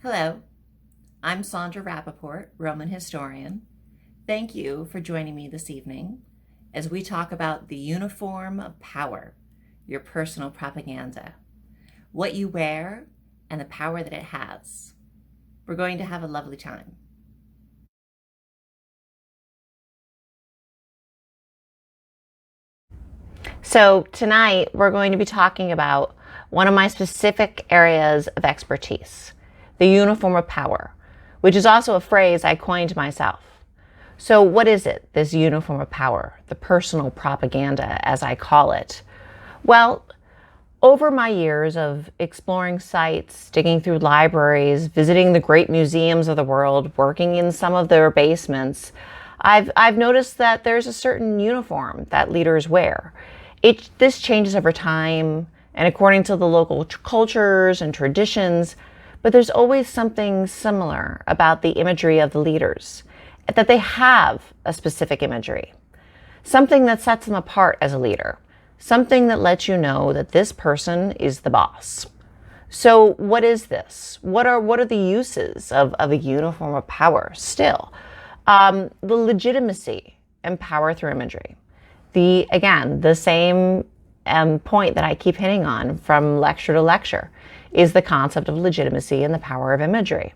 Hello, I'm Sondra Rapoport, Roman historian. Thank you for joining me this evening as we talk about the uniform of power, your personal propaganda, what you wear, and the power that it has. We're going to have a lovely time. So tonight we're going to be talking about one of my specific areas of expertise, the uniform of power, which is also a phrase I coined myself. So what is it, this uniform of power, the personal propaganda, as I call it? Well, over my years of exploring sites, digging through libraries, visiting the great museums of the world, working in some of their basements, I've noticed that there's a certain uniform that leaders wear. This changes over time and according to the local cultures and traditions, but there's always something similar about the imagery of the leaders, that they have a specific imagery, something that sets them apart as a leader, something that lets you know that this person is the boss. So what is this? What are the uses of a uniform of power still? The legitimacy and power through imagery. The same point that I keep hitting on from lecture to lecture is the concept of legitimacy and the power of imagery.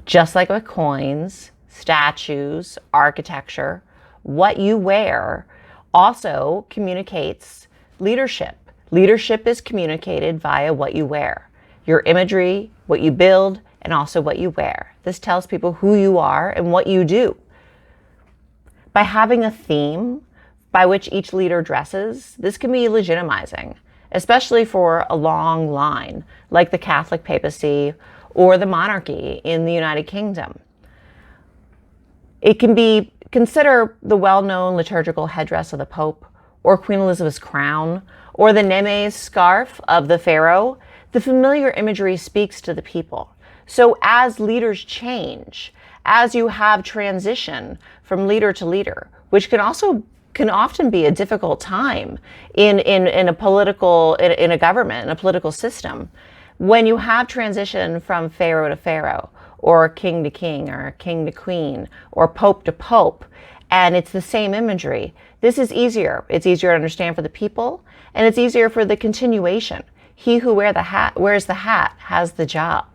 Just like with coins, statues, architecture, what you wear also communicates leadership. Leadership is communicated via what you wear. Your imagery, what you build, and also what you wear. This tells people who you are and what you do. By having a theme by which each leader dresses, this can be legitimizing, especially for a long line, like the Catholic papacy or the monarchy in the United Kingdom. It can be consider the well-known liturgical headdress of the Pope, or Queen Elizabeth's crown, or the Nemes scarf of the pharaoh. The familiar imagery speaks to the people. So as leaders change, as you have transition from leader to leader, which can often be a difficult time in a government, in a political system, when you have transition from pharaoh to pharaoh, or king to king, or king to queen, or pope to pope, and it's the same imagery, this is easier. It's easier to understand for the people, and it's easier for the continuation. He who wears the hat has the job.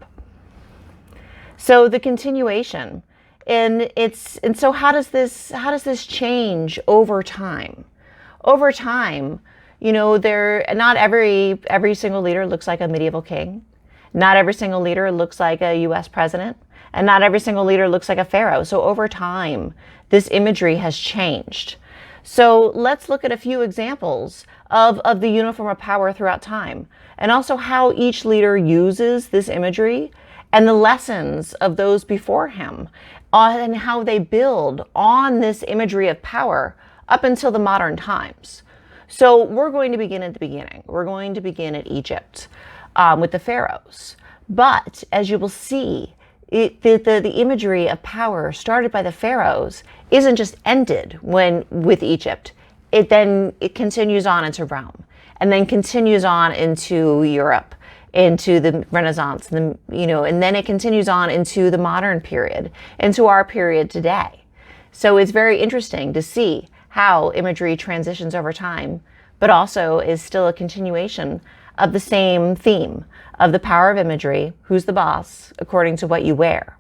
So the continuation, and so how does this change over time? Over time, not every single leader looks like a medieval king. Not every single leader looks like a US president, and not every single leader looks like a pharaoh. So over time, this imagery has changed. So let's look at a few examples of the uniform of power throughout time, and also how each leader uses this imagery and the lessons of those before him, and how they build on this imagery of power up until the modern times. So we're going to begin at the beginning. We're going to begin at Egypt with the pharaohs. But as you will see, the imagery of power started by the pharaohs isn't just ended with Egypt. It continues on into Rome, and then continues on into Europe, into the Renaissance, and then it continues on into the modern period, into our period today. So it's very interesting to see how imagery transitions over time, but also is still a continuation of the same theme of the power of imagery, who's the boss, according to what you wear.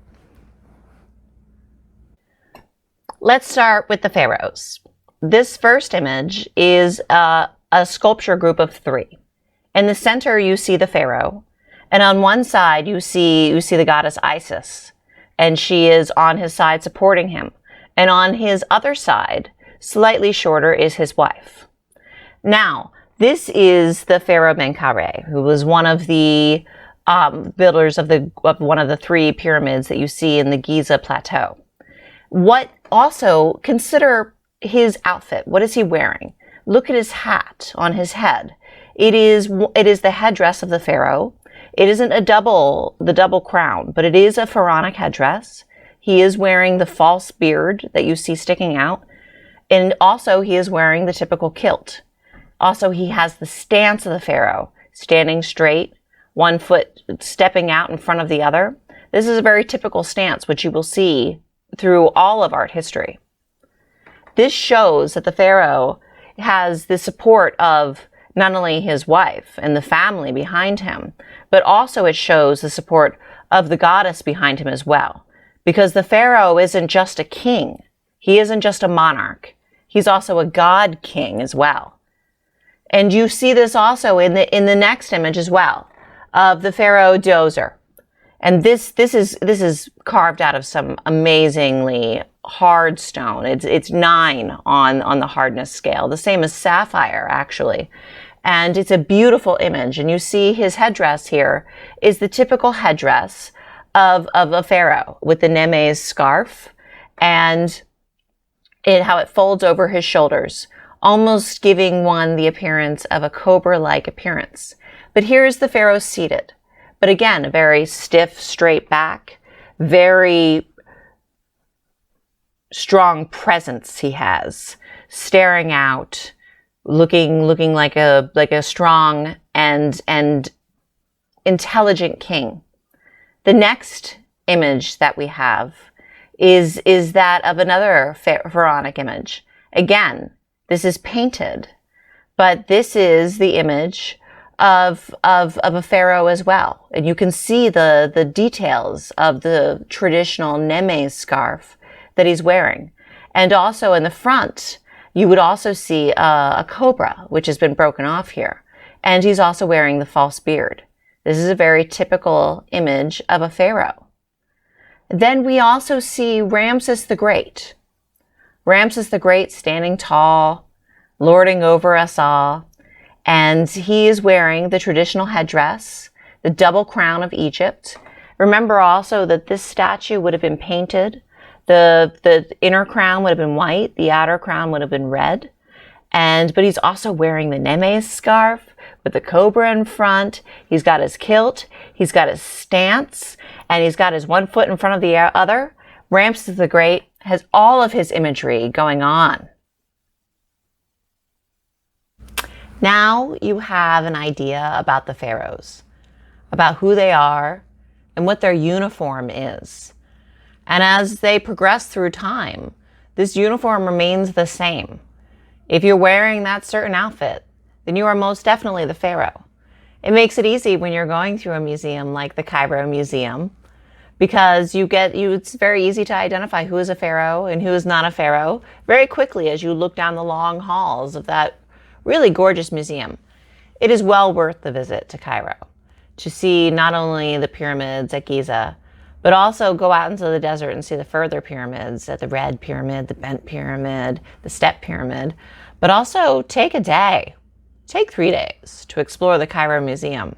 Let's start with the pharaohs. This first image is a sculpture group of 3. In the center, you see the pharaoh, and on one side, you see the goddess Isis, and she is on his side supporting him. And on his other side, slightly shorter, is his wife. Now, this is the pharaoh Menkaure, who was one of the builders of one of the 3 pyramids that you see in the Giza plateau. Consider his outfit. What is he wearing? Look at his hat on his head. It is the headdress of the pharaoh. It isn't the double crown, but it is a pharaonic headdress. He is wearing the false beard that you see sticking out. And also he is wearing the typical kilt. Also, he has the stance of the pharaoh, standing straight, one foot stepping out in front of the other. This is a very typical stance, which you will see through all of art history. This shows that the pharaoh has the support of not only his wife and the family behind him, but also it shows the support of the goddess behind him as well. Because the pharaoh isn't just a king. He isn't just a monarch. He's also a god king as well. And you see this also in the next image as well, of the pharaoh Djoser. And this is carved out of some amazingly hard stone. It's 9 on the hardness scale, the same as sapphire actually. And it's a beautiful image. And you see his headdress here is the typical headdress of a pharaoh with the Nemes scarf and how it folds over his shoulders, almost giving one the appearance of a cobra-like appearance. But here's the pharaoh seated. But again, a very stiff, straight back, very strong presence he has, staring out, looking like a strong and intelligent king. The next image that we have is that of another pharaonic image. Again, this is painted, but this is the image of a pharaoh as well. And you can see the details of the traditional Nemes scarf that he's wearing. And also in the front, you would also see a cobra, which has been broken off here. And he's also wearing the false beard. This is a very typical image of a pharaoh. Then we also see Ramses the Great. Ramses the Great standing tall, lording over us all. And he is wearing the traditional headdress, the double crown of Egypt. Remember also that this statue would have been painted. The inner crown would have been white, the outer crown would have been red. But he's also wearing the Nemes scarf with the cobra in front. He's got his kilt, he's got his stance, and he's got his one foot in front of the other. Ramses the Great has all of his imagery going on. Now you have an idea about the pharaohs, about who they are and what their uniform is. And as they progress through time, this uniform remains the same. If you're wearing that certain outfit, then you are most definitely the pharaoh. It makes it easy when you're going through a museum like the Cairo Museum, because it's very easy to identify who is a pharaoh and who is not a pharaoh very quickly as you look down the long halls of that really gorgeous museum. It is well worth the visit to Cairo to see not only the pyramids at Giza, but also go out into the desert and see the further pyramids, at the Red Pyramid, the Bent Pyramid, the Step Pyramid, but also take a day, take 3 days to explore the Cairo Museum.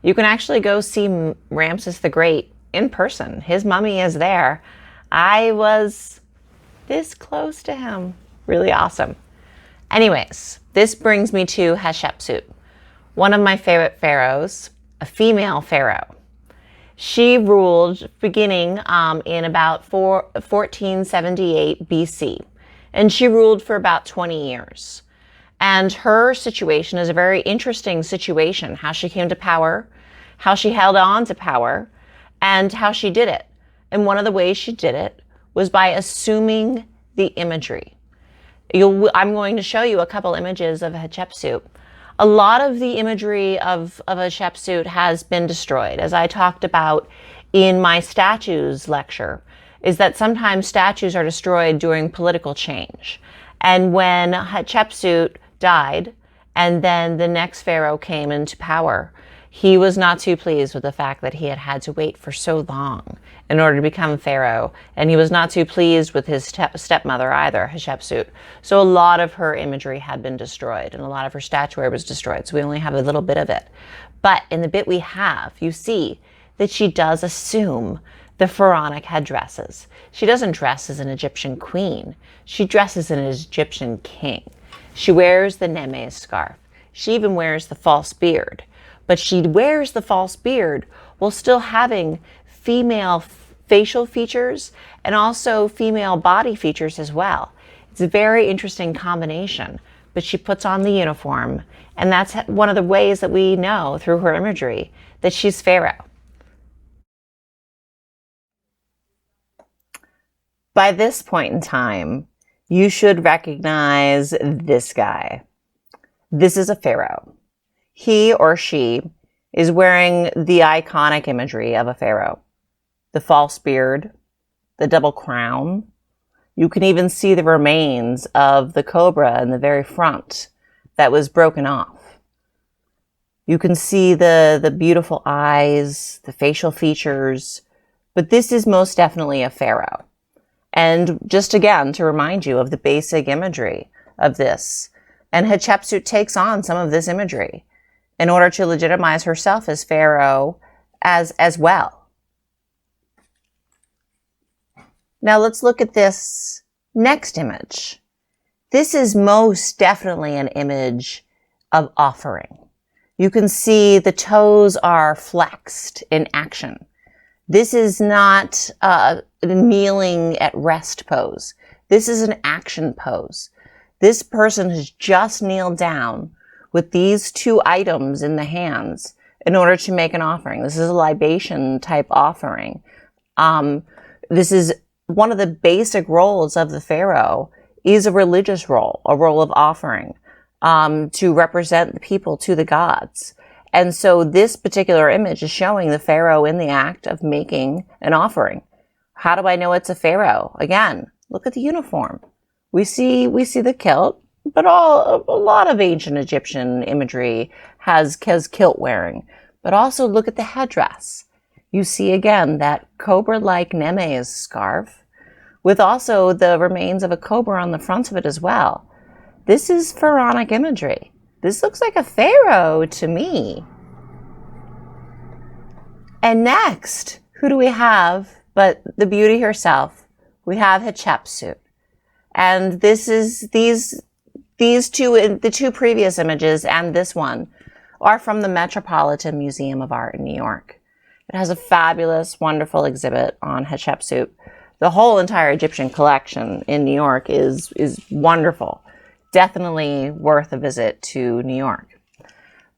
You can actually go see Ramses the Great in person. His mummy is there. I was this close to him. Really awesome. Anyways, this brings me to Hatsheput, one of my favorite pharaohs, a female pharaoh. She ruled beginning in about 1478 BC, and she ruled for about 20 years. And her situation is a very interesting situation, how she came to power, how she held on to power, and how she did it. And one of the ways she did it was by assuming the imagery. I'm going to show you a couple images of Hatsheput. A lot of the imagery of Hatsheput has been destroyed. As I talked about in my statues lecture, is that sometimes statues are destroyed during political change. And when Hatsheput died, and then the next pharaoh came into power, he was not too pleased with the fact that he had to wait for so long in order to become pharaoh. And he was not too pleased with his stepmother either, Hatsheput. So a lot of her imagery had been destroyed and a lot of her statuary was destroyed. So we only have a little bit of it. But in the bit we have, you see that she does assume the pharaonic headdresses. She doesn't dress as an Egyptian queen. She dresses as an Egyptian king. She wears the Nemes scarf. She even wears the false beard. But she wears the false beard while still having female facial features and also female body features as well. It's a very interesting combination, but she puts on the uniform, and that's one of the ways that we know through her imagery that she's pharaoh. By this point in time, you should recognize this guy. This is a pharaoh. He or she is wearing the iconic imagery of a pharaoh. The false beard, the double crown. You can even see the remains of the cobra in the very front that was broken off. You can see the beautiful eyes, the facial features, but this is most definitely a pharaoh. And just again, to remind you of the basic imagery of this. And Hatsheput takes on some of this imagery in order to legitimize herself as pharaoh as well. Now let's look at this next image. This is most definitely an image of offering. You can see the toes are flexed in action. This is not a kneeling at rest pose. This is an action pose. This person has just kneeled down with these two items in the hands in order to make an offering. This is a libation type offering. This is one of the basic roles of the pharaoh is a religious role, a role of offering, to represent the people to the gods. And so this particular image is showing the pharaoh in the act of making an offering. How do I know it's a pharaoh? Again, look at the uniform. We see the kilt, but a lot of ancient Egyptian imagery has kilt wearing. But also look at the headdress. You see again that cobra-like nemes scarf with also the remains of a cobra on the front of it as well. This is pharaonic imagery. This looks like a pharaoh to me. And next, who do we have but the beauty herself? We have Hatsheput. And this is the two previous images and this one are from the Metropolitan Museum of Art in New York. It has a fabulous, wonderful exhibit on Hatsheput. The whole entire Egyptian collection in New York is wonderful. Definitely worth a visit to New York.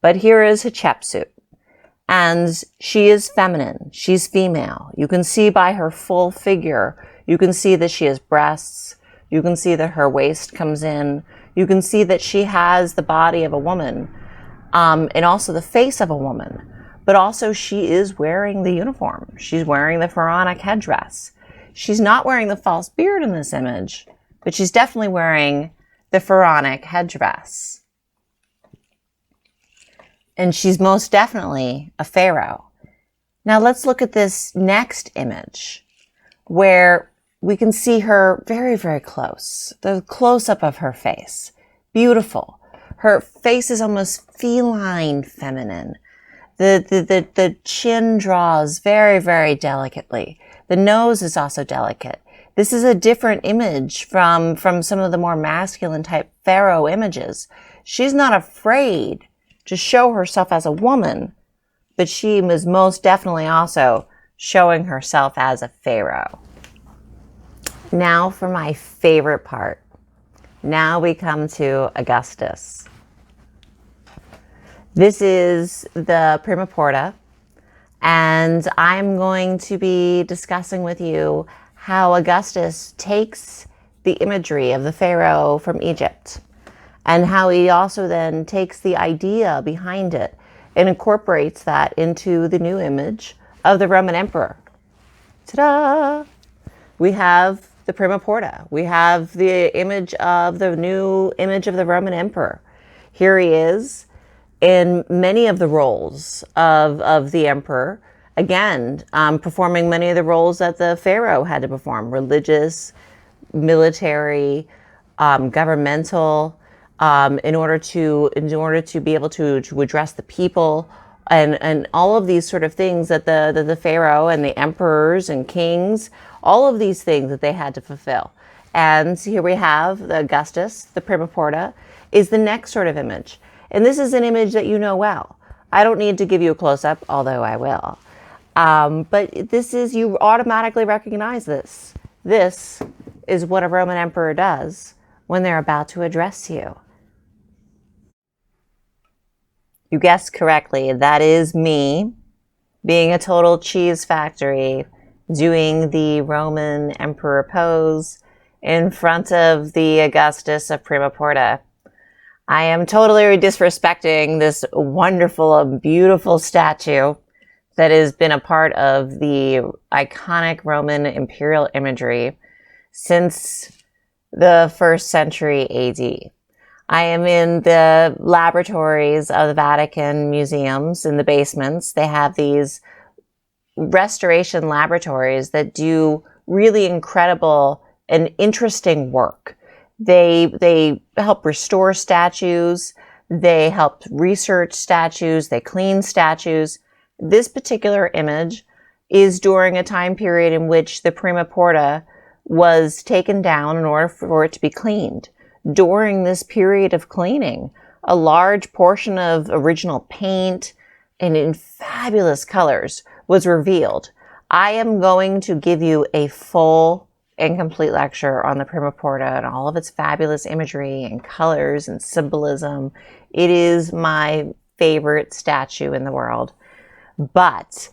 But here is Hatsheput. And she is feminine. She's female. You can see by her full figure, you can see that she has breasts. You can see that her waist comes in. You can see that she has the body of a woman, and also the face of a woman. But also she is wearing the uniform. She's wearing the pharaonic headdress. She's not wearing the false beard in this image, but she's definitely wearing the pharaonic headdress. And she's most definitely a pharaoh. Now let's look at this next image where we can see her very, very close. The close-up of her face. Beautiful. Her face is almost feline feminine. The chin draws very, very delicately. The nose is also delicate. This is a different image from some of the more masculine type pharaoh images. She's not afraid to show herself as a woman, but she is most definitely also showing herself as a pharaoh. Now for my favorite part. Now we come to Augustus. This is the prima porta, and I'm going to be discussing with you how Augustus takes the imagery of the pharaoh from Egypt and how he also then takes the idea behind it and incorporates that into the new image of the Roman emperor. Ta-da! We have the prima porta. We have the image of the new image of the Roman emperor. Here he is in many of the roles of the emperor, again, performing many of the roles that the pharaoh had to perform: religious, military, governmental, in order to be able to address the people, and all of these sort of things that the pharaoh and the emperors and kings, all of these things that they had to fulfill. And here we have the Augustus, the prima porta, is the next sort of image. And this is an image that you know well. I don't need to give you a close-up, although I will. But this is, you automatically recognize this. This is what a Roman emperor does when they're about to address you. You guessed correctly. That is me being a total cheese factory, doing the Roman emperor pose in front of the Augustus of Prima Porta. I am totally disrespecting this wonderful and beautiful statue that has been a part of the iconic Roman imperial imagery since the 1st century AD. I am in the laboratories of the Vatican museums in the basements. They have these restoration laboratories that do really incredible and interesting work. They help restore statues. They help research statues. They clean statues. This particular image is during a time period in which the Prima Porta was taken down in order for it to be cleaned. During this period of cleaning, a large portion of original paint and in fabulous colors was revealed. I am going to give you a full and complete lecture on the Prima Porta and all of its fabulous imagery and colors and symbolism. It is my favorite statue in the world. But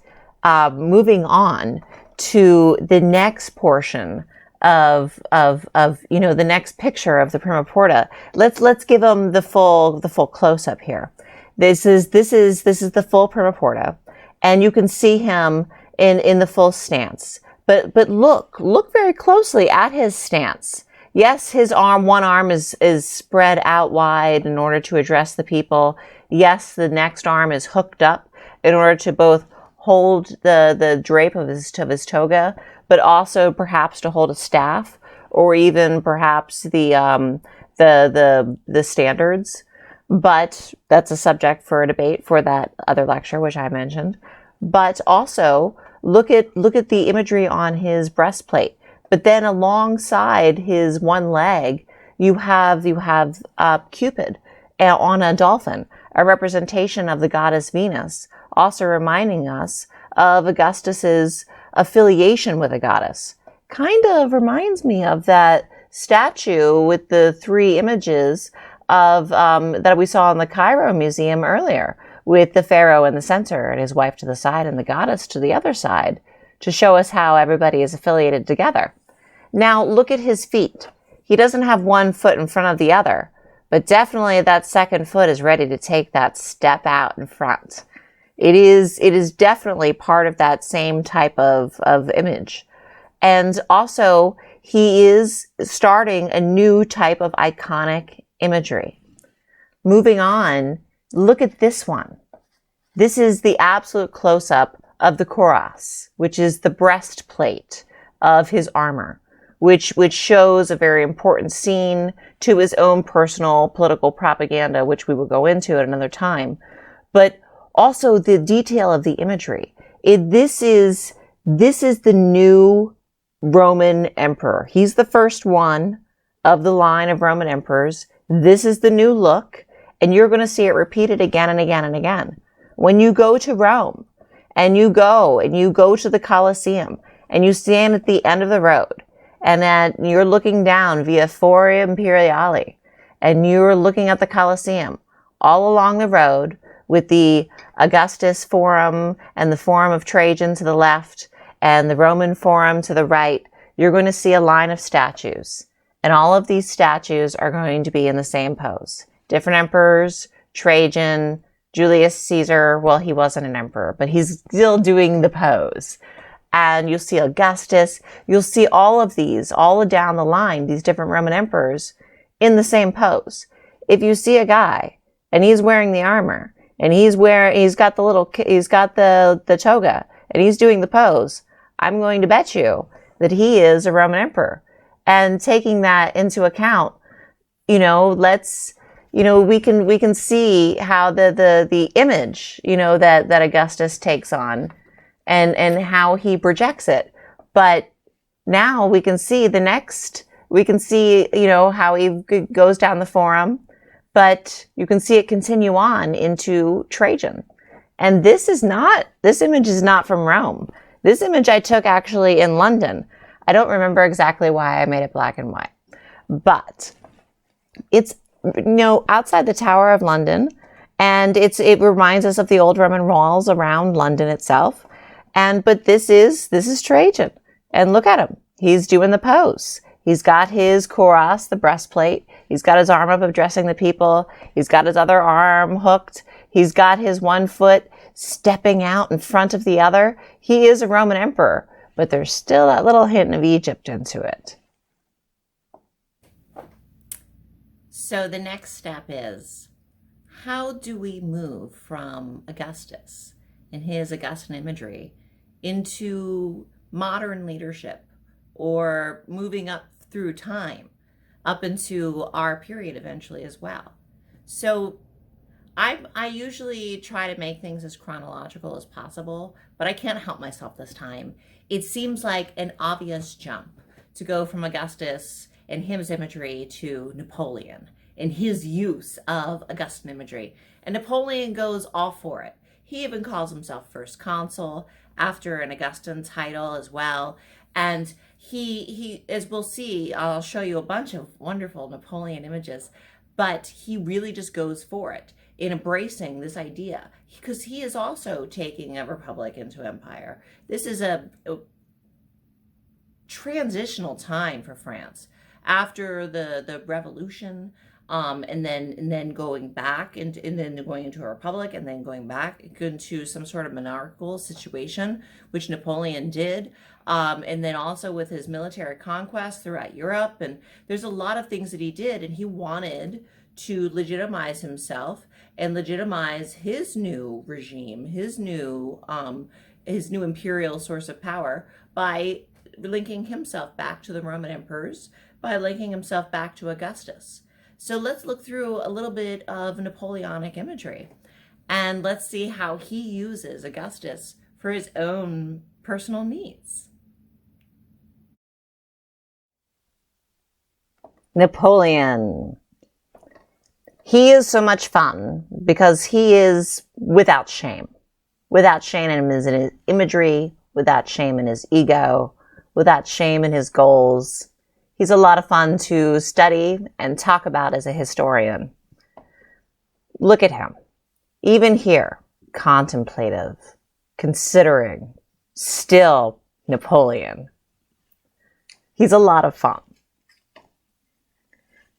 moving on to the next portion of the next picture of the Prima Porta, let's give them the full close up here. This is the full Prima Porta, and you can see him in the full stance. But look very closely at his stance. Yes, his one arm is spread out wide in order to address the people. Yes, the next arm is hooked up in order to both hold the drape of his toga, but also perhaps to hold a staff, or even perhaps the standards. But that's a subject for a debate for that other lecture, which I mentioned. But also look at the imagery on his breastplate. But then alongside his one leg, you have Cupid on a dolphin, a representation of the goddess Venus, also reminding us of Augustus's affiliation with a goddess. Kind of reminds me of that statue with the 3 images of that we saw in the Cairo Museum earlier, with the pharaoh in the center and his wife to the side and the goddess to the other side, to show us how everybody is affiliated together. Now look at his feet. He doesn't have one foot in front of the other, but definitely that second foot is ready to take that step out in front. It is definitely part of that same type of image. And also, he is starting a new type of iconic imagery. Moving on, look at this one. This is the absolute close-up of the cuirass, which is the breastplate of his armor, which shows a very important scene to his own personal political propaganda, which we will go into at another time. But also the detail of the imagery. This is the new Roman emperor. He's the first one of the line of Roman emperors. This is the new look, and you're going to see it repeated again and again and again. When you go to Rome, and you go to the Colosseum, and you stand at the end of the road, and then you're looking down via Forum Imperiale, and you're looking at the Colosseum all along the road, with the Augustus Forum and the Forum of Trajan to the left and the Roman Forum to the right, you're going to see a line of statues. And all of these statues are going to be in the same pose. Different emperors, Trajan, Julius Caesar. Well, he wasn't an emperor, but he's still doing the pose. And you'll see Augustus. You'll see all of these, all down the line, these different Roman emperors in the same pose. If you see a guy and he's wearing the armor, and he's got the toga, and he's doing the pose, I'm going to bet you that he is a Roman emperor. And taking that into account, we can see how the image, that Augustus takes on, and how he projects it. But now we can see how he goes down the forum. But you can see it continue on into Trajan. And this image is not from Rome. This image I took actually in London. I don't remember exactly why I made it black and white. But it's, outside the Tower of London, and it reminds us of the old Roman walls around London itself. But this is Trajan. And look at him. He's doing the pose. He's got his cuirass, the breastplate. He's got his arm up addressing the people. He's got his other arm hooked. He's got his one foot stepping out in front of the other. He is a Roman emperor, but there's still that little hint of Egypt into it. So the next step is, how do we move from Augustus and his Augustan imagery into modern leadership, or moving up through time, up into our period eventually as well? So I usually try to make things as chronological as possible, but I can't help myself this time. It seems like an obvious jump to go from Augustus and his imagery to Napoleon and his use of Augustan imagery. And Napoleon goes all for it. He even calls himself first consul after an Augustan title as well. And he, as we'll see, I'll show you a bunch of wonderful Napoleon images, but he really just goes for it in embracing this idea, because he is also taking a republic into empire. This is a transitional time for France after the revolution, and then going back and then going into a republic, and then going back into some sort of monarchical situation, which Napoleon did, and then also with his military conquest throughout Europe. And there's a lot of things that he did, and he wanted to legitimize himself and legitimize his new regime, his new imperial source of power, by linking himself back to the Roman emperors, by linking himself back to Augustus. So let's look through a little bit of Napoleonic imagery, and let's see how he uses Augustus for his own personal needs. Napoleon. He is so much fun because he is without shame in his imagery, without shame in his ego, without shame in his goals. He's a lot of fun to study and talk about as a historian. Look at him. Even here, contemplative, considering, still Napoleon. He's a lot of fun.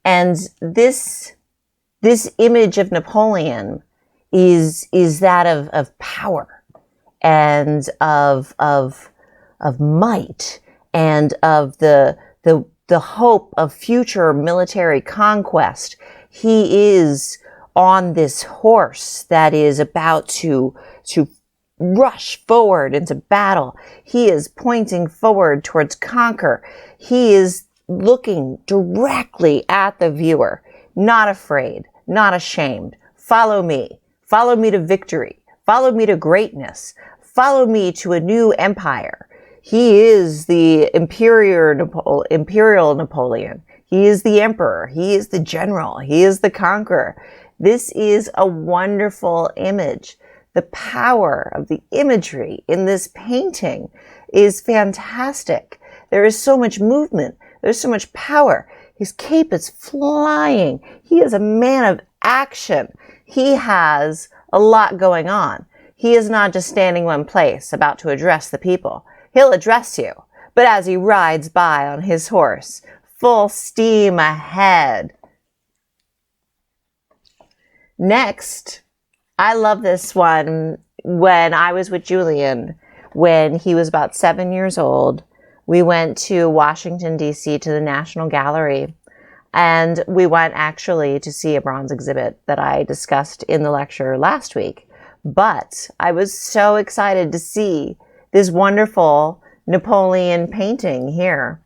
And this image of Napoleon is that of power and of might and of the hope of future military conquest. He is on this horse that is about to rush forward into battle. He is pointing forward towards conquer. He is looking directly at the viewer, not afraid, not ashamed. Follow me to victory. Follow me to greatness. Follow me to a new empire. He is the imperial Napoleon. He is the emperor. He is the general. He is the conqueror. This is a wonderful image. The power of the imagery in this painting is fantastic. There is so much movement. There's so much power. His cape is flying. He is a man of action. He has a lot going on. He is not just standing one place about to address the people. He'll address you, but as he rides by on his horse, full steam ahead. Next, I love this one. When I was with Julian, when he was about 7 years old, we went to Washington, D.C., to the National Gallery, and we went actually to see a bronze exhibit that I discussed in the lecture last week. But I was so excited to see this wonderful Napoleon painting here.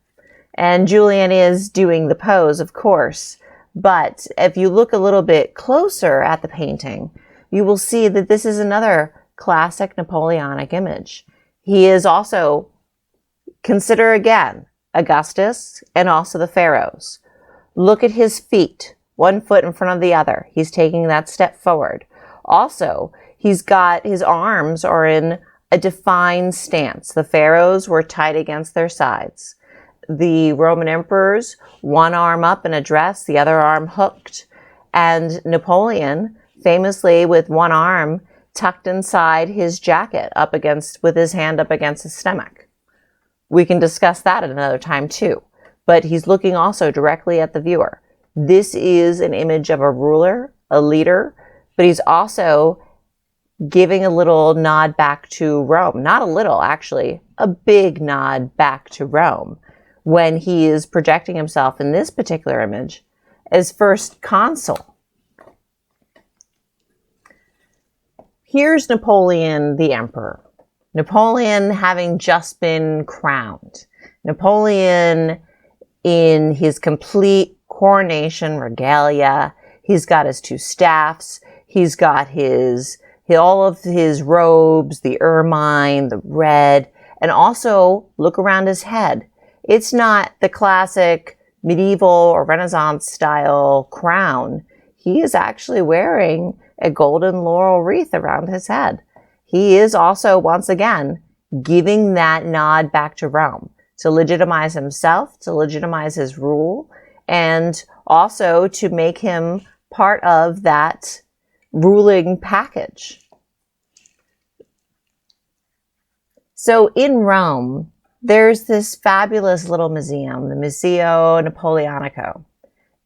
And Julian is doing the pose, of course. But if you look a little bit closer at the painting, you will see that this is another classic Napoleonic image. He is also, consider again, Augustus and also the pharaohs. Look at his feet, one foot in front of the other. He's taking that step forward. Also, he's got his arms are in a defined stance. The pharaohs were tight against their sides. The Roman emperors, one arm up in a dress, the other arm hooked. And Napoleon, famously with one arm tucked inside his jacket with his hand up against his stomach. We can discuss that at another time too. But he's looking also directly at the viewer. This is an image of a ruler, a leader, but he's also giving a little nod back to Rome. Not a little, actually, a big nod back to Rome when he is projecting himself in this particular image as first consul. Here's Napoleon the Emperor. Napoleon having just been crowned. Napoleon in his complete coronation regalia. He's got his two staffs. He's got all of his robes, the ermine, the red, and also look around his head. It's not the classic medieval or Renaissance style crown. He is actually wearing a golden laurel wreath around his head. He is also, once again, giving that nod back to Rome to legitimize himself, to legitimize his rule, and also to make him part of that ruling package. So in Rome, there's this fabulous little museum, the Museo Napoleonico,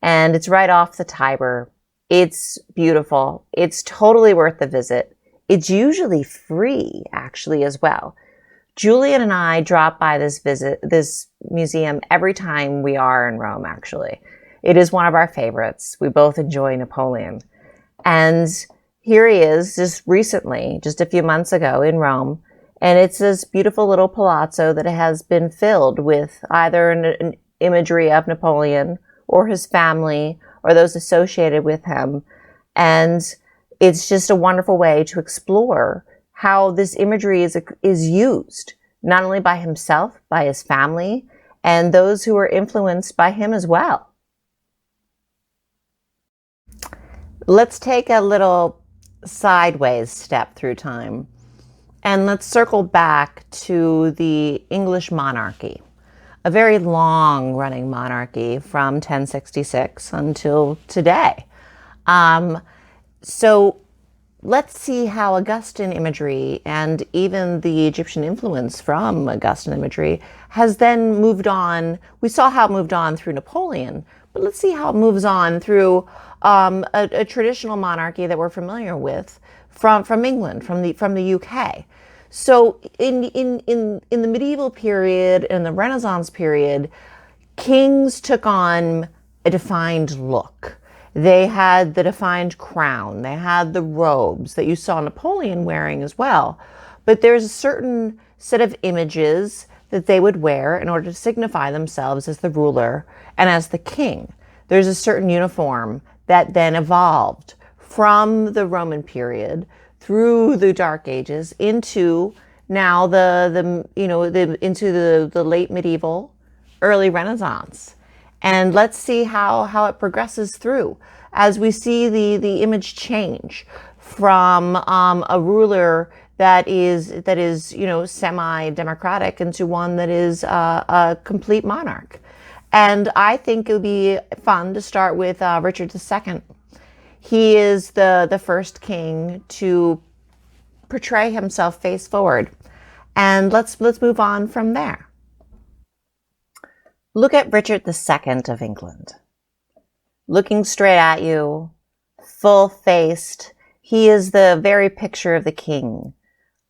and it's right off the Tiber. It's beautiful. It's totally worth the visit. It's usually free, actually, as well. Julian and I drop by this museum every time we are in Rome, actually. It is one of our favorites. We both enjoy Napoleon. And here he is just recently, just a few months ago in Rome. And it's this beautiful little palazzo that has been filled with either an imagery of Napoleon or his family or those associated with him. And it's just a wonderful way to explore how this imagery is used, not only by himself, by his family, and those who are influenced by him as well. Let's take a little sideways step through time, and let's circle back to the English monarchy, a very long-running monarchy from 1066 until today. So let's see how Augustan imagery and even the Egyptian influence from Augustan imagery has then moved on. We saw how it moved on through Napoleon, but let's see how it moves on through a traditional monarchy that we're familiar with from England, from the UK. So in the medieval period and the Renaissance period, kings took on a defined look. They had the defined crown. They had the robes that you saw Napoleon wearing as well. But there's a certain set of images that they would wear in order to signify themselves as the ruler and as the king. There's a certain uniform that then evolved from the Roman period through the Dark Ages into now into the late medieval, early Renaissance. And let's see how it progresses through as we see the image change from a ruler that is semi-democratic into one that is a complete monarch. And I think it would be fun to start with Richard II. He is the first king to portray himself face forward. And let's move on from there. Look at Richard II of England. Looking straight at you, full-faced. He is the very picture of the king.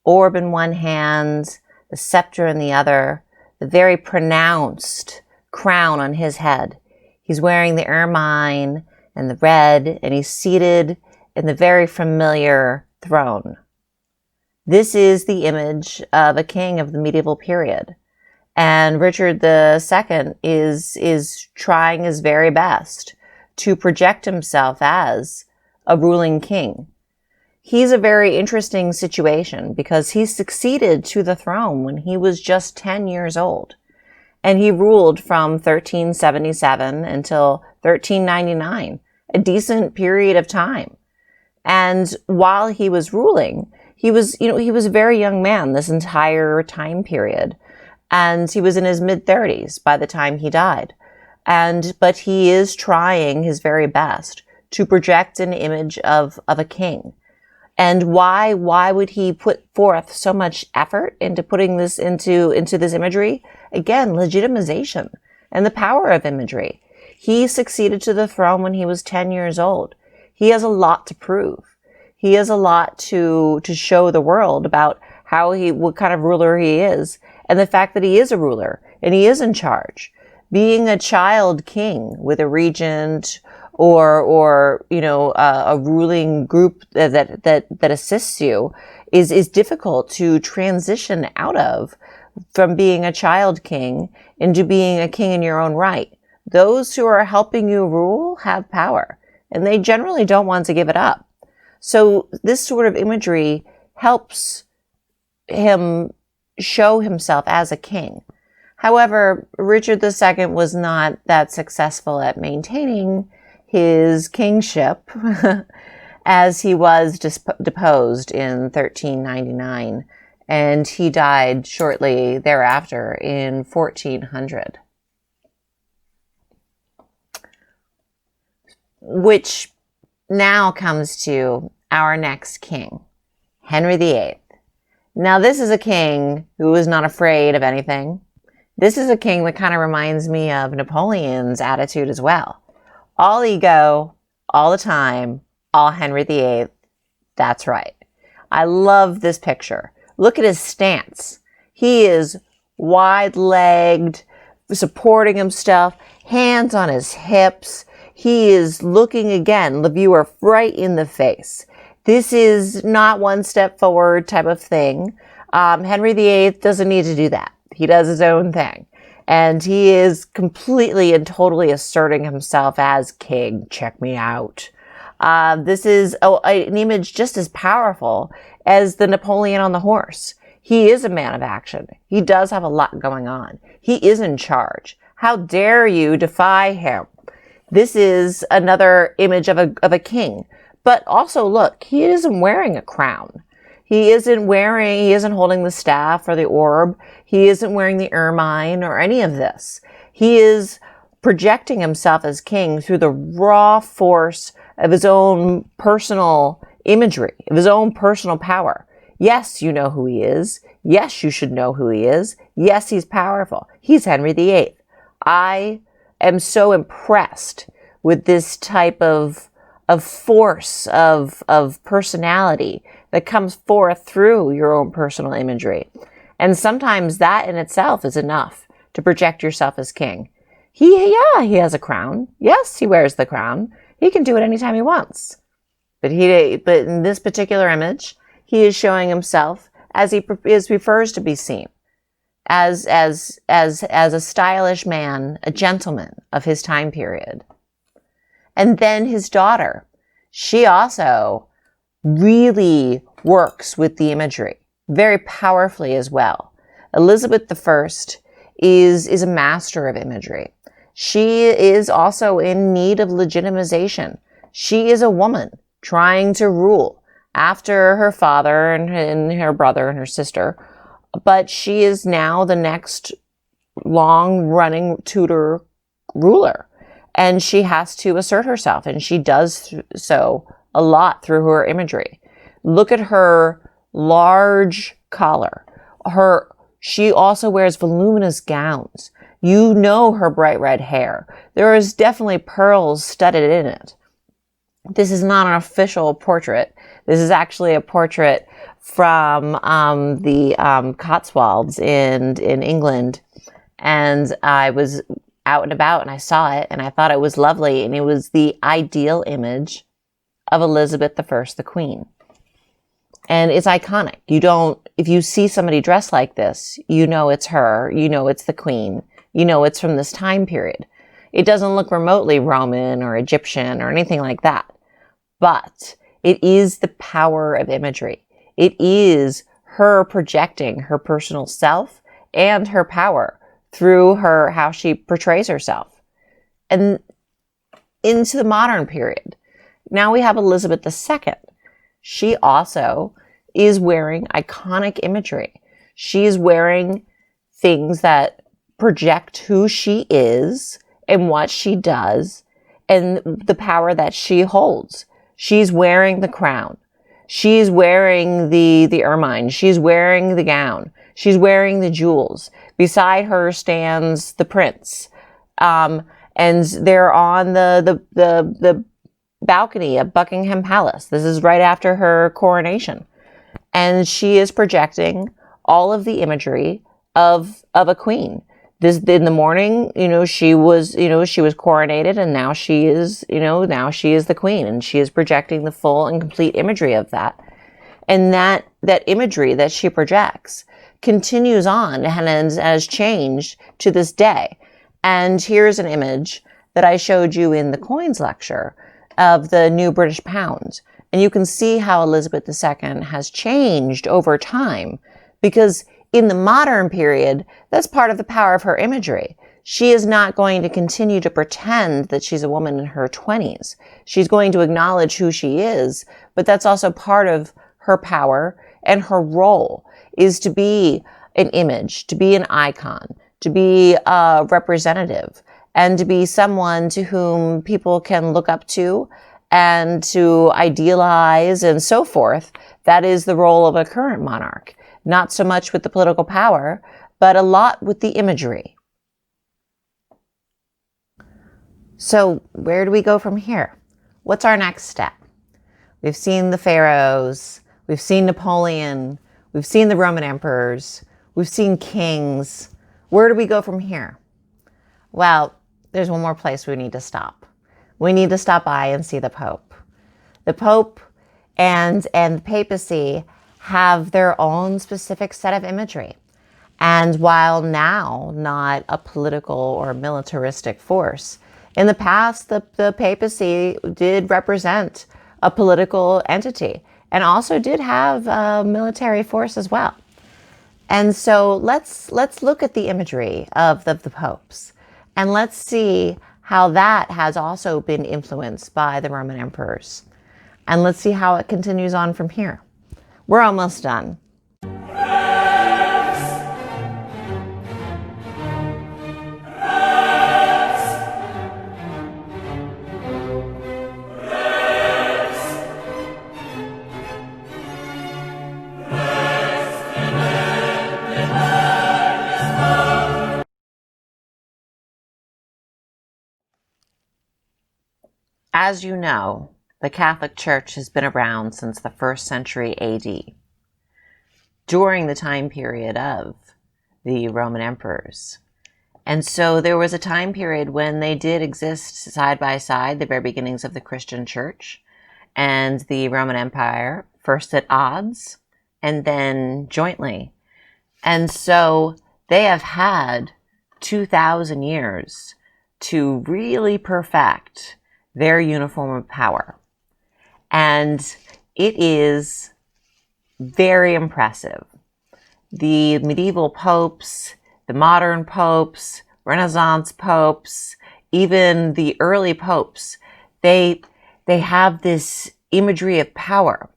Orb in one hand, the scepter in the other, the very pronounced crown on his head. He's wearing the ermine and the red, and he's seated in the very familiar throne. This is the image of a king of the medieval period. And Richard II is trying his very best to project himself as a ruling king. He's a very interesting situation because he succeeded to the throne when he was just 10 years old. And he ruled from 1377 until 1399, a decent period of time. And while he was ruling, he was a very young man this entire time period. And he was in his mid-30s by the time he died. But he is trying his very best to project an image of a king. And why would he put forth so much effort into putting this into this imagery? Again, legitimization and the power of imagery. He succeeded to the throne when he was 10 years old. He has a lot to prove. He has a lot to show the world about what kind of ruler he is, and the fact that he is a ruler and he is in charge. Being a child king with a regent or a ruling group that assists you is difficult to transition out of, from being a child king into being a king in your own right. Those who are helping you rule have power, and they generally don't want to give it up. So this sort of imagery helps him show himself as a king. However, Richard II was not that successful at maintaining his kingship as he was deposed in 1399, and he died shortly thereafter in 1400. Which now comes to our next king, Henry VIII. Now, this is a king who is not afraid of anything. This is a king that kind of reminds me of Napoleon's attitude as well. All ego, all the time, all Henry VIII. That's right. I love this picture. Look at his stance. He is wide-legged, supporting himself, hands on his hips. He is looking again, the viewer, right in the face. This is not one step forward type of thing. Henry VIII doesn't need to do that. He does his own thing. And he is completely and totally asserting himself as king. Check me out. This is an image just as powerful as the Napoleon on the horse. He is a man of action. He does have a lot going on. He is in charge. How dare you defy him? This is another image of a king. But also, look, he isn't wearing a crown. He isn't holding the staff or the orb. He isn't wearing the ermine or any of this. He is projecting himself as king through the raw force of his own personal imagery, of his own personal power. Yes, you know who he is. Yes, you should know who he is. Yes, he's powerful. He's Henry VIII. I am so impressed with this type of force, of personality that comes forth through your own personal imagery. And sometimes that in itself is enough to project yourself as king. He has a crown. Yes, he wears the crown. He can do it anytime he wants. But in this particular image, he is showing himself as he prefers to be seen, as a stylish man, a gentleman of his time period. And then his daughter, she also really works with the imagery very powerfully as well. Elizabeth I is a master of imagery. She is also in need of legitimization. She is a woman trying to rule after her father and her brother and her sister, but she is now the next long-running Tudor ruler, and she has to assert herself, and she does so a lot through her imagery. Look at her large collar. She also wears voluminous gowns. You know her bright red hair. There is definitely pearls studded in it. This is not an official portrait. This is actually a portrait from the Cotswolds in England. And I was out and about and I saw it and I thought it was lovely. And it was the ideal image of Elizabeth I, the Queen. And it's iconic. If you see somebody dressed like this, you know it's her, you know it's the Queen, you know it's from this time period. It doesn't look remotely Roman or Egyptian or anything like that. But it is the power of imagery. It is her projecting her personal self and her power through how she portrays herself. And into the modern period, now we have Elizabeth II. She also is wearing iconic imagery. She's wearing things that project who she is and what she does and the power that she holds. She's wearing the crown. She's wearing the ermine. She's wearing the gown. She's wearing the jewels. Beside her stands the prince. And they're on the balcony of Buckingham Palace. This is right after her coronation. And she is projecting all of the imagery of a queen. This, in the morning, she was coronated, and now she is the queen, and she is projecting the full and complete imagery of that. And that imagery that she projects continues on and has changed to this day. And here's an image that I showed you in the coins lecture of the new British pound. And you can see how Elizabeth II has changed over time, because in the modern period, that's part of the power of her imagery. She is not going to continue to pretend that she's a woman in her 20s. She's going to acknowledge who she is, but that's also part of her power, and her role is to be an image, to be an icon, to be a representative, and to be someone to whom people can look up to and to idealize and so forth. That is the role of a current monarch. Not so much with the political power, but a lot with the imagery. So where do we go from here? What's our next step? We've seen the pharaohs, we've seen Napoleon, we've seen the Roman emperors, we've seen kings. Where do we go from here? Well, there's one more place we need to stop. We need to stop by and see the Pope. The Pope and the papacy have their own specific set of imagery. And while now not a political or militaristic force, in the past, the papacy did represent a political entity and also did have a military force as well. And so let's look at the imagery of the popes, and let's see how that has also been influenced by the Roman emperors. And let's see how it continues on from here. We're almost done. As you know, the Catholic Church has been around since the 1st century AD, during the time period of the Roman emperors. And so there was a time period when they did exist side by side, the very beginnings of the Christian Church and the Roman Empire, first at odds and then jointly. And so they have had 2,000 years to really perfect their uniform of power. And it is very impressive. The medieval popes, the modern popes, Renaissance popes, even the early popes, they have this imagery of power,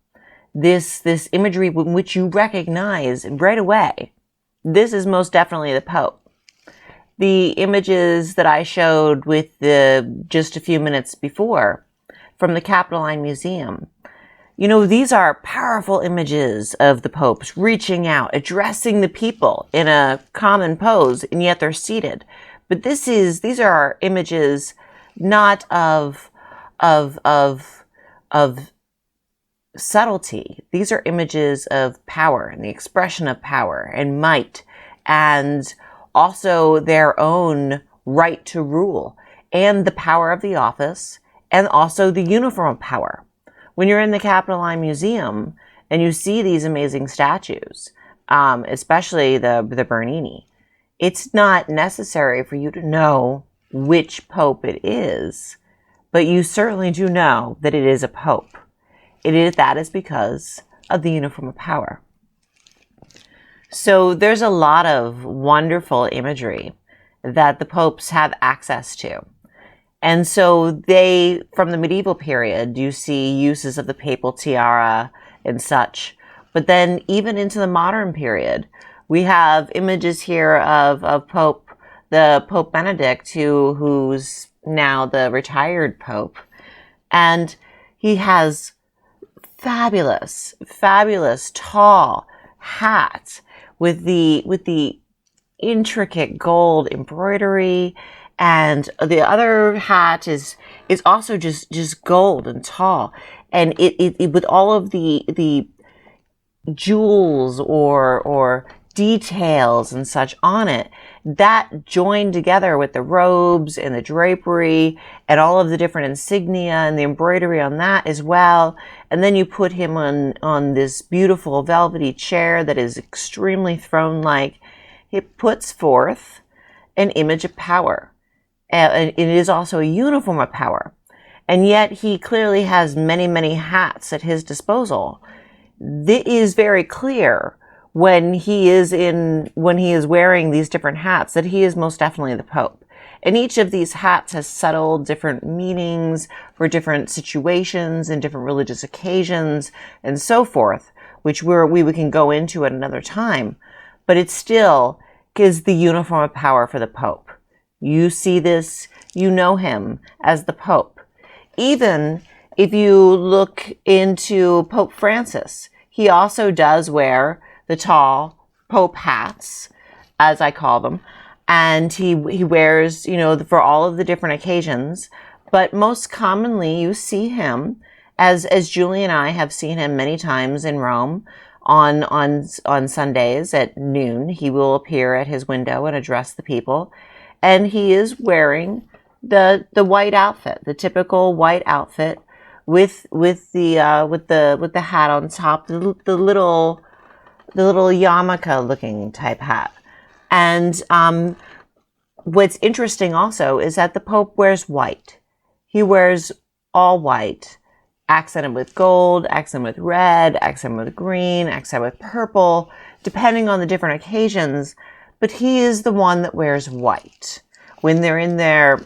this imagery in which you recognize right away, this is most definitely the Pope. The images that I showed with just a few minutes before from the Capitoline Museum, these are powerful images of the popes reaching out, addressing the people in a common pose, and yet they're seated. But these are images not of subtlety. These are images of power and the expression of power and might, and also their own right to rule, and the power of the office, and also the uniform of power. When you're in the Capitoline Museum and you see these amazing statues, especially the Bernini, it's not necessary for you to know which pope it is, but you certainly do know that it is a pope. That is because of the uniform of power. So there's a lot of wonderful imagery that the popes have access to. And so from the medieval period, you see uses of the papal tiara and such. But then even into the modern period, we have images here of Pope Benedict, who's now the retired Pope. And he has fabulous, fabulous, tall hat with the intricate gold embroidery, and the other hat is also just gold and tall, and it with all of the jewels or details and such on it, that joined together with the robes and the drapery and all of the different insignia and the embroidery on that as well. And then you put him on this beautiful velvety chair that is extremely throne-like. It puts forth an image of power. And it is also a uniform of power. And yet he clearly has many, many hats at his disposal. It is very clear when he is wearing these different hats that he is most definitely the Pope. And each of these hats has subtle different meanings for different situations and different religious occasions and so forth, which we can go into at another time. But it still is the uniform of power for the Pope. You see this, you know him as the Pope. Even if you look into Pope Francis, he also does wear the tall Pope hats, as I call them, and he wears, for all of the different occasions. But most commonly, you see him, as Julie and I have seen him many times in Rome, on Sundays at noon. He will appear at his window and address the people, and he is wearing the white outfit, the typical white outfit, with the hat on top, the little yarmulke looking type hat. And what's interesting also is that the Pope wears white. He wears all white, accented with gold, accented with red, accented with green, accented with purple, depending on the different occasions. But he is the one that wears white when they're in their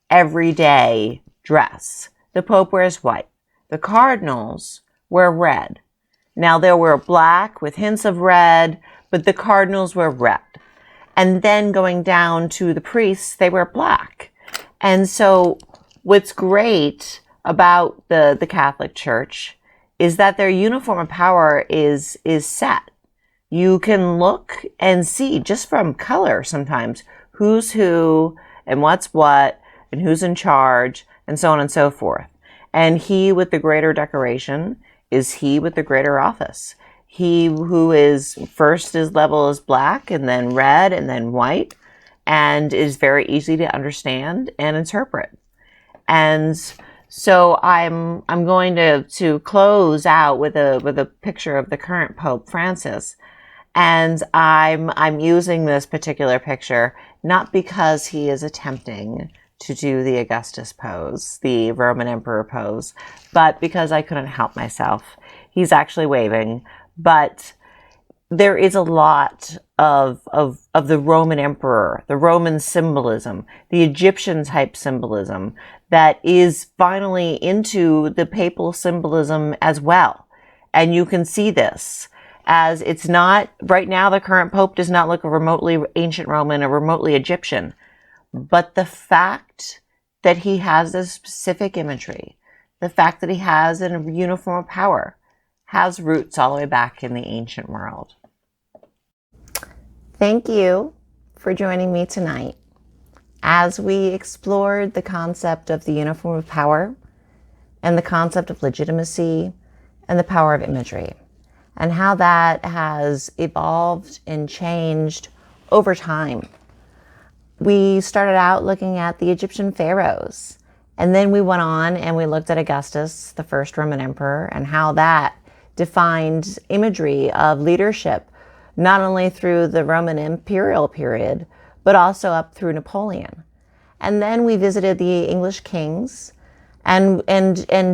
everyday dress. The Pope wears white. The cardinals wear red. Now they'll wear black with hints of red, but the cardinals wear red. And then going down to the priests, they wear black. And so what's great about the Catholic Church is that their uniform of power is set. You can look and see just from color sometimes who's who and what's what and who's in charge and so on and so forth. And he with the greater decoration is he with the greater office. He who is first his level is black and then red and then white, and is very easy to understand and interpret. And so I'm going to close out with a picture of the current Pope Francis. And I'm using this particular picture not because he is attempting to do the Augustus pose, the Roman emperor pose, but because I couldn't help myself. He's actually waving, but there is a lot of the Roman emperor, the Roman symbolism, the Egyptian type symbolism that is finally into the papal symbolism as well. And you can see this as it's not, right now the current Pope does not look a remotely ancient Roman or remotely Egyptian. But the fact that he has this specific imagery, the fact that he has a uniform of power, has roots all the way back in the ancient world. Thank you for joining me tonight as we explored the concept of the uniform of power and the concept of legitimacy and the power of imagery, and how that has evolved and changed over time. We started out looking at the Egyptian pharaohs, and then we went on and we looked at Augustus, the first Roman emperor, and how that defined imagery of leadership, not only through the Roman imperial period, but also up through Napoleon. And then we visited the English kings and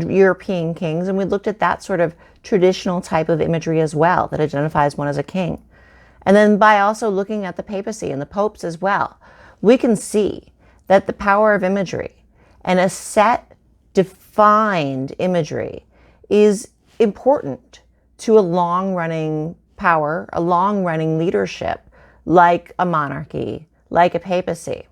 European kings, and we looked at that sort of traditional type of imagery as well that identifies one as a king. And then by also looking at the papacy and the popes as well, we can see that the power of imagery and a set, defined imagery is important to a long-running power, a long-running leadership, like a monarchy, like a papacy.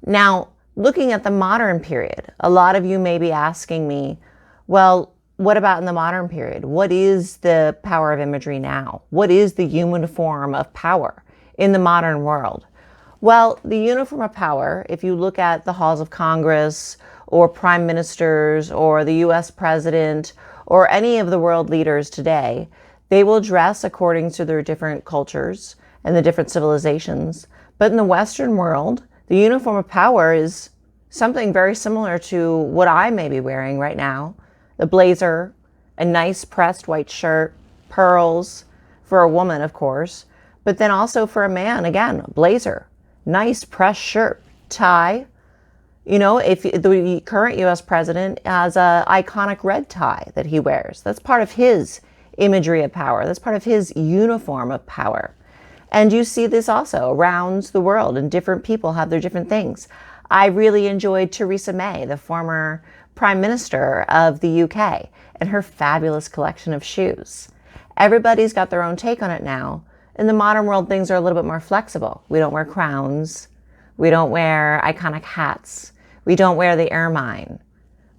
Now, looking at the modern period, a lot of you may be asking me, well, what about in the modern period? What is the power of imagery now? What is the uniform of power in the modern world? Well, the uniform of power, if you look at the halls of Congress or prime ministers or the US president or any of the world leaders today, they will dress according to their different cultures and the different civilizations. But in the Western world, the uniform of power is something very similar to what I may be wearing right now. The blazer, a nice pressed white shirt, pearls for a woman, of course, but then also for a man, again, a blazer, nice pressed shirt, tie. You know, if the current US president has an iconic red tie that he wears, that's part of his imagery of power. That's part of his uniform of power. And you see this also around the world, and different people have their different things. I really enjoyed Theresa May, the former Prime Minister of the UK, and her fabulous collection of shoes. Everybody's got their own take on it now. In the modern world, things are a little bit more flexible. We don't wear crowns. We don't wear iconic hats. We don't wear the ermine.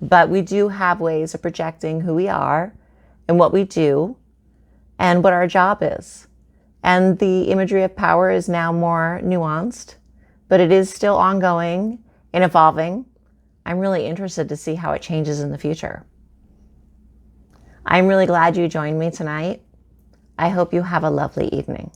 But we do have ways of projecting who we are and what we do and what our job is. And the imagery of power is now more nuanced, but it is still ongoing and evolving. I'm really interested to see how it changes in the future. I'm really glad you joined me tonight. I hope you have a lovely evening.